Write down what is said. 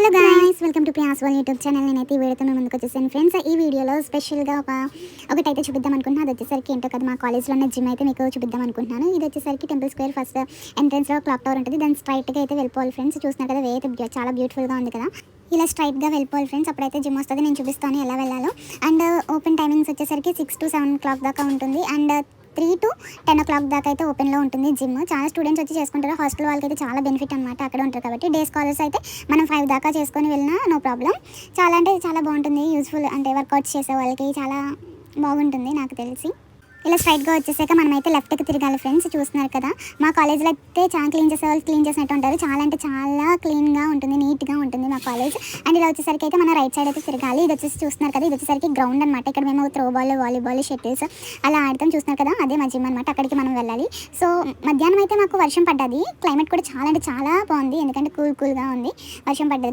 Hello guys, welcome to Priya's world YouTube channel. నేనైతే ఈ వీడియోతో మేము ముందుకు వచ్చేసాను ఫ్రెండ్స్. ఈ వీడియోలో స్పెషల్గా ఒకటైతే చూపిద్దాం అనుకుంటున్నాను. అది వచ్చేసరికి ఏంటో కదా, మా కాలేజ్లో ఉన్న జిమ్ అయితే మీకు చూపిద్దాం అనుకుంటున్నాను. ఇది వచ్చేసరికి టెంపుల్ స్క్వేర్ ఫస్ట్ ఎంట్రన్స్లో క్లాక్ టవర్ ఉంటుంది. దాని స్ట్రైట్గా అయితే వెళ్ళిపోవాలి ఫ్రెండ్స్. చూస్తున్నారు కదా, వే అయితే చాలా బ్యూటిఫుల్గా ఉంది కదా. ఇలా స్ట్రైట్గా వెళ్ళిపోవాలి ఫ్రెండ్స్. అప్పుడైతే జిమ్ వస్తుంది. నేను చూపిస్తాను ఎలా వెళ్ళాలో. అండ్ ఓపెన్ టైమింగ్స్ వచ్చేసరికి 6 to 7 o'clock దాకా ఉంటుంది. అండ్ 3 to 10 o'clock దాకా అయితే ఓపెన్లో ఉంటుంది జిమ్. చాలా స్టూడెంట్స్ వచ్చి చేసుకుంటారు. హాస్టల్ వాళ్ళకి అయితే చాలా బెనిఫిట్ అనమాట. అక్కడ ఉంటారు కాబట్టి డే స్కాలర్స్ అయితే మనం 5 దాకా చేసుకొని వెళ్ళినా నో ప్రాబ్లం. చాలా అంటే చాలా బాగుంటుంది, యూస్ఫుల్. అంటే వర్కౌట్స్ చేసే వాళ్ళకి చాలా బాగుంటుంది నాకు తెలిసి. ఇలా స్ట్రైట్గా వచ్చేసాక మనమైతే లెఫ్ట్కి తిరగాలి ఫ్రెండ్స్. చూస్తున్నారు కదా, మా కాలేజ్లో అయితే చాలా క్లీన్ చేసే వాళ్ళు క్లీన్ చేసినట్టు ఉంటారు. చాలా అంటే చాలా క్లీన్గా ఉంటుంది, నీట్గా ఉంటుంది మా కాలేజ్. అండ్ ఇలా వచ్చేసరికి అయితే మనం రైట్ సైడ్ అయితే తిరగాలి. ఇది వచ్చేసి చూస్తున్నారు కదా, ఇది వచ్చేసరికి గ్రౌండ్ అనమాట. ఇక్కడ మేము త్రో బాల్, వాలీబాల్, షటిల్స్ అలా ఆడతాం. చూస్తున్నారు కదా, అదే మా జిమ్ అనమాట. అక్కడికి మనం వెళ్ళాలి. సో మధ్యాహ్నం అయితే మాకు వర్షం పడ్డది. క్లైమేట్ కూడా చాలా అంటే చాలా బాగుంది, ఎందుకంటే కూల్గా ఉంది. వర్షం పడ్డది